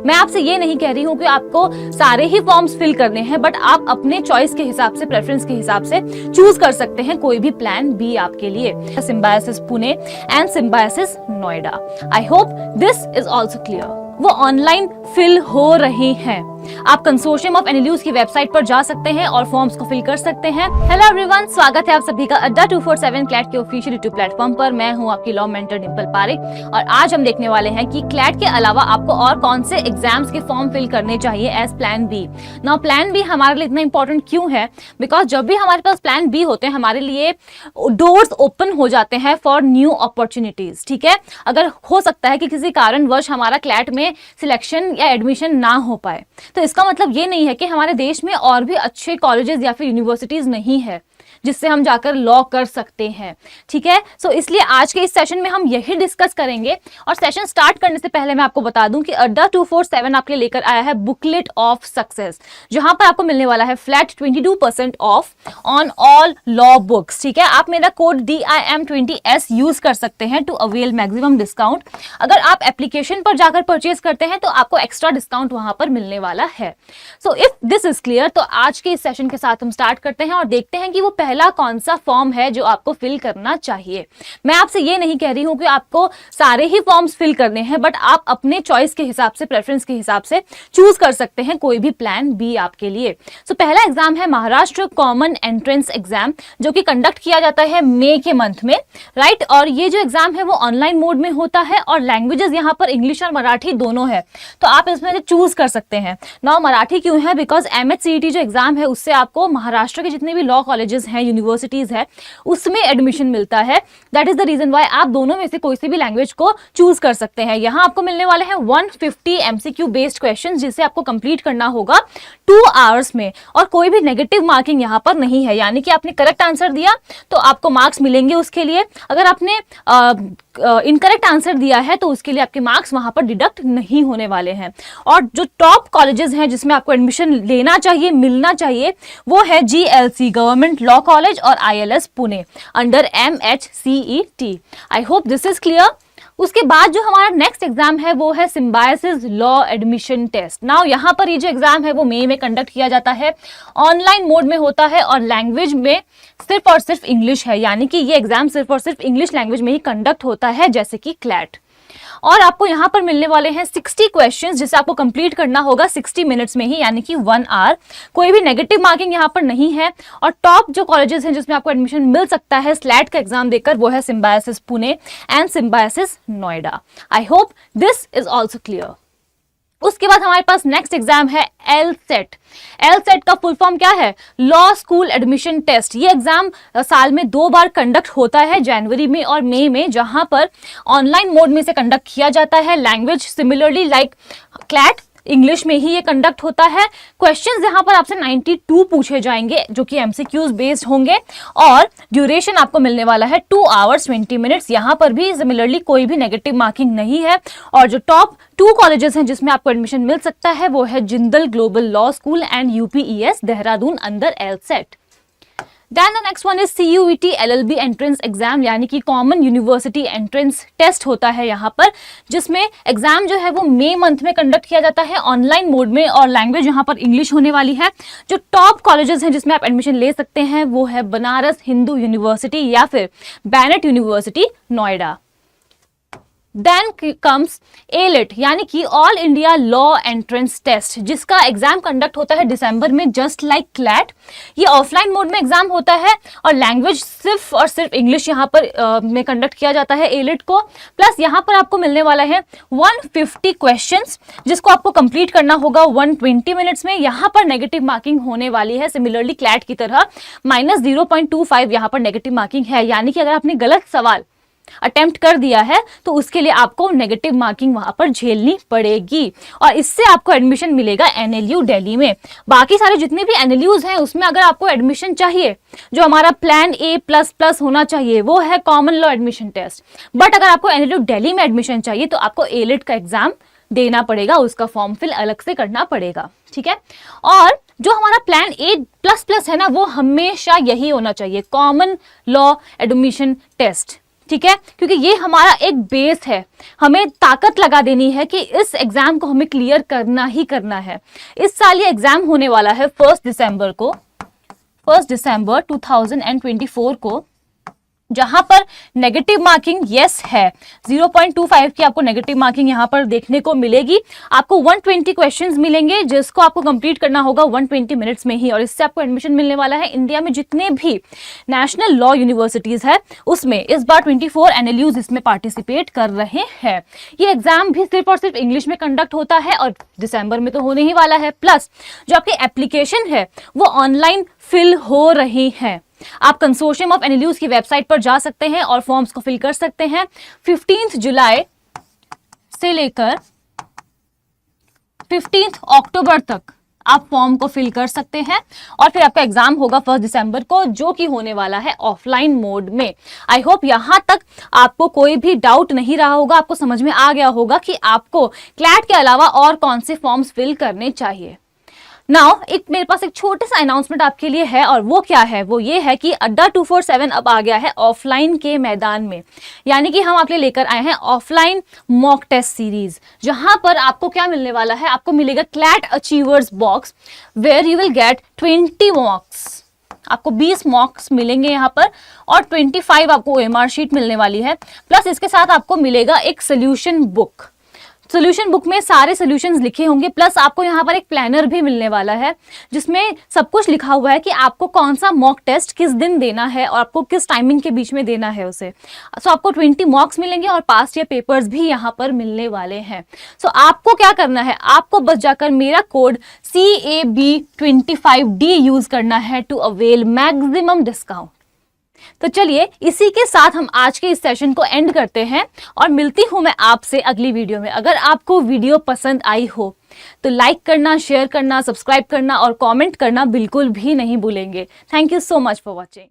मैं आपसे ये नहीं कह रही हूँ कि आपको सारे ही फॉर्म्स फिल करने हैं, बट आप अपने चॉइस के हिसाब से, प्रेफरेंस के हिसाब से चूज कर सकते हैं कोई भी प्लान बी आपके लिए। Symbiosis Pune and Symbiosis Noida. I hope this is also clear. वो ऑनलाइन फिल हो रहे हैं। आप कंसोर्शियम ऑफ एनएलयूज की वेबसाइट पर जा सकते हैं और फॉर्म्स को फिल कर सकते हैं। हेलो एवरीवन, स्वागत है आप सभी का अड्डा 247 क्लैट के ऑफिशियल यूट्यूब प्लेटफॉर्म पर। मैं हूं आपकी लॉ मेंटर डिंपल पारेख और आज हम देखने वाले हैं कि क्लैट के अलावा आपको और कौन से एग्जाम्स के फॉर्म फिल करने चाहिए as plan B. Now plan B हमारे लिए इतना इंपॉर्टेंट क्यों है? बिकॉज जब भी हमारे पास प्लान बी होते हैं हमारे लिए डोर्स ओपन हो जाते हैं फॉर न्यू अपॉर्चुनिटीज। ठीक है, अगर हो सकता है कि किसी कारणवश हमारा क्लैट में सिलेक्शन या एडमिशन ना हो पाए, तो इसका मतलब ये नहीं है कि हमारे देश में और भी अच्छे कॉलेजेस या फिर यूनिवर्सिटीज नहीं है जिससे हम जाकर लॉ कर सकते हैं। ठीक है, सो इसलिए आज के इस सेशन में हम यही डिस्कस करेंगे। और सेशन स्टार्ट करने से पहले मैं आपको बता दूं कि अड्डा 247 आपके लिए लेकर आया है बुकलेट ऑफ सक्सेस, जहां पर आपको मिलने वाला है flat 22% of on all law books. ठीक है, आप मेरा कोड DIM20S यूज कर सकते हैं टू अवेल मैक्सिमम डिस्काउंट। अगर आप एप्लीकेशन पर जाकर परचेज करते हैं तो आपको एक्स्ट्रा डिस्काउंट वहां पर मिलने वाला है। So if this is clear, तो आज के इस सेशन के साथ हम स्टार्ट करते हैं और देखते हैं कि वो पहला कौन सा फॉर्म है जो आपको फिल करना चाहिए। मैं आपसे ये नहीं कह रही हूं कि आपको सारे ही फॉर्म्स फिल करने हैं, बट आप अपने चॉइस के हिसाब से, प्रेफरेंस के हिसाब से चूज कर सकते हैं कोई भी प्लान बी आपके लिए। सो पहला एग्जाम है महाराष्ट्र कॉमन एंट्रेंस एग्जाम, जो कि कंडक्ट किया जाता है मई के मंथ में, राइट। और ये जो एग्जाम है वो ऑनलाइन मोड में होता है और लैंग्वेजेस यहाँ पर इंग्लिश और मराठी दोनों है, तो आप इसमें से चूज कर सकते हैं। नाउ मराठी क्यों है? बिकॉज MHCET जो एग्जाम है उससे आपको महाराष्ट्र के जितने भी लॉ कॉलेजेस हैं, यूनिवर्सिटीज है, उसमें एडमिशन मिलता है। That is the reason why आप दोनों में से कोई सी भी लैंग्वेज को चूज कर सकते हैं। यहाँ आपको मिलने वाले हैं 150 MCQ बेस्ड क्वेश्चंस, जिसे आपको कंप्लीट करना होगा 2 आवर्स में। और कोई भी नेगेटिव मार्किंग यहाँ पर नहीं है, यानी कि आपने करेक्ट आंसर दिया तो आपको मार्क्स मिलेंगे उसके लिए। अगर आपने इनकरेक्ट आंसर दिया है तो उसके लिए आपके मार्क्स वहां पर डिडक्ट नहीं होने वाले हैं। और जो टॉप कॉलेजेस हैं जिसमें आपको एडमिशन लेना चाहिए, मिलना चाहिए, वो है GLC गवर्नमेंट लॉ कॉलेज और ILS Pune under MHCET। I hope this is clear. उसके बाद जो हमारा नेक्स्ट एग्जाम है वो है Symbiosis law admission test. Now यहाँ पर ये जो एग्जाम है वो मई में कंडक्ट किया जाता है, ऑनलाइन मोड में होता है और लैंग्वेज में सिर्फ और सिर्फ इंग्लिश है, यानी कि ये एग्जाम सिर्फ और सिर्फ इंग्लिश लैंग्वेज में ही कंडक्ट होता है, जैसे कि क्लैट। और आपको यहाँ पर मिलने वाले हैं 60 क्वेश्चंस, जिसे आपको कंप्लीट करना होगा 60 मिनट्स में ही, यानी कि 1 आवर। कोई भी नेगेटिव मार्किंग यहाँ पर नहीं है। और टॉप जो कॉलेजेस हैं जिसमें आपको एडमिशन मिल सकता है स्लैट का एग्जाम देकर, वो है Symbiosis Pune and Symbiosis Noida. I hope this is also clear. उसके बाद हमारे पास नेक्स्ट एग्जाम है LSET। LSET का फुल फॉर्म क्या है? Law school admission test. ये एग्जाम साल में 2 बार कंडक्ट होता है, जनवरी में और मई में, जहां पर ऑनलाइन मोड में से कंडक्ट किया जाता है। Language similarly like CLAT, English में ही ये कंडक्ट होता है। क्वेश्चंस यहाँ पर आपसे 92 पूछे जाएंगे जो कि MCQs बेस्ड होंगे और ड्यूरेशन आपको मिलने वाला है 2 आवर्स 20 मिनट्स। यहाँ पर भी सिमिलरली कोई भी नेगेटिव मार्किंग नहीं है। और जो टॉप 2 कॉलेजेस हैं जिसमें आपको एडमिशन मिल सकता है वो है Jindal global law school and UPES Dehradun under LSET। Then the next one is CUET LLB entrance exam, यानी कि कॉमन यूनिवर्सिटी एंट्रेंस टेस्ट होता है यहाँ पर, जिसमें एग्जाम जो है वो मई मंथ में कंडक्ट किया जाता है ऑनलाइन मोड में और लैंग्वेज यहाँ पर इंग्लिश होने वाली है। जो टॉप कॉलेजेस हैं जिसमें आप एडमिशन ले सकते हैं वो है बनारस हिंदू यूनिवर्सिटी या फिर Bennett university Noida. Then comes ALET, यानी कि all India law entrance test, जिसका एग्जाम कंडक्ट होता है दिसंबर में, जस्ट लाइक क्लैट। ये ऑफलाइन मोड में एग्जाम होता है और लैंग्वेज सिर्फ और सिर्फ इंग्लिश यहाँ पर में कंडक्ट किया जाता है ALET को। प्लस यहाँ पर आपको मिलने वाला है 150 क्वेश्चंस, जिसको आपको कंप्लीट करना होगा 120 मिनट्स में। यहाँ पर नेगेटिव मार्किंग होने वाली है, सिमिलरली क्लैट की तरह -0.25 यहाँ पर नेगेटिव मार्किंग है, यानी कि अगर आपने गलत सवाल अटेम्प्ट कर दिया है तो उसके लिए आपको नेगेटिव मार्किंग वहां पर झेलनी पड़ेगी और इससे आपको एडमिशन मिलेगा NLU दिल्ली में। बाकी सारे जितने भी NLUs हैं उसमें अगर आपको एडमिशन चाहिए, जो हमारा प्लान A++ होना चाहिए, वो है common law admission test. But अगर आपको NLU दिल्ली में एडमिशन चाहिए तो आपको ALET का एग्जाम देना पड़ेगा, उसका फॉर्म फिल अलग से करना पड़ेगा। ठीक है, और जो हमारा प्लान A++ है ना, वो हमेशा यही होना चाहिए, कॉमन लॉ एडमिशन टेस्ट। ठीक है, क्योंकि ये हमारा एक बेस है, हमें ताकत लगा देनी है कि इस एग्जाम को हमें क्लियर करना ही करना है। इस साल ये एग्जाम होने वाला है 1 दिसंबर को, 1 दिसंबर 2024 को, जहां पर नेगेटिव मार्किंग यस है, 0.25 की आपको नेगेटिव मार्किंग यहां पर देखने को मिलेगी। आपको 120 क्वेश्चंस मिलेंगे जिसको आपको कंप्लीट करना होगा 120 मिनट्स में ही, और इससे आपको एडमिशन मिलने वाला है इंडिया में जितने भी नेशनल लॉ यूनिवर्सिटीज है उसमें। इस बार 24 NLUs इसमें पार्टिसिपेट कर रहे हैं। ये एग्जाम भी सिर्फ और सिर्फ इंग्लिश में कंडक्ट होता है और दिसंबर में तो होने ही वाला है। प्लस जो आपकी एप्लीकेशन है वो ऑनलाइन फिल हो रही है। आप कंसोर्शियम ऑफ NLUs की वेबसाइट पर जा सकते हैं और फॉर्म्स को फिल कर सकते हैं। 15 जुलाई से लेकर 15 अक्टूबर तक आप फॉर्म को फिल कर सकते हैं और फिर आपका एग्जाम होगा 1 दिसंबर को, जो कि होने वाला है ऑफलाइन मोड में। आई होप यहां तक आपको कोई भी डाउट नहीं रहा होगा, आपको समझ में आ गया होगा कि आपको क्लैट के अलावा और कौन से फॉर्म्स फिल करने चाहिए। नाउ एक मेरे पास एक छोटा सा अनाउंसमेंट आपके लिए है, और वो क्या है, वो ये है कि अड्डा 247 अब आ गया है ऑफलाइन के मैदान में। यानी कि हम आपके लिए लेकर आए हैं ऑफलाइन मॉक टेस्ट सीरीज, जहां पर आपको क्या मिलने वाला है, आपको मिलेगा CLAT achievers box where you will get 20 mocks. आपको 20 मॉक्स मिलेंगे यहाँ पर और 25 आपको OMR शीट मिलने वाली है। प्लस इसके साथ आपको मिलेगा एक सोल्यूशन बुक। सोल्यूशन बुक में सारे सोल्यूशंस लिखे होंगे, प्लस आपको यहाँ पर एक प्लानर भी मिलने वाला है जिसमें सब कुछ लिखा हुआ है कि आपको कौन सा मॉक टेस्ट किस दिन देना है और आपको किस टाइमिंग के बीच में देना है उसे। सो आपको 20 मॉक्स मिलेंगे और पास्ट ईयर पेपर्स भी यहाँ पर मिलने वाले हैं। सो आपको क्या करना है, आपको बस जाकर मेरा कोड CAB25D यूज करना है टू अवेल मैक्सिमम डिस्काउंट। तो चलिए इसी के साथ हम आज के इस सेशन को एंड करते हैं और मिलती हूं मैं आपसे अगली वीडियो में। अगर आपको वीडियो पसंद आई हो तो लाइक करना, शेयर करना, सब्सक्राइब करना और कमेंट करना बिल्कुल भी नहीं भूलेंगे। Thank you so much for watching.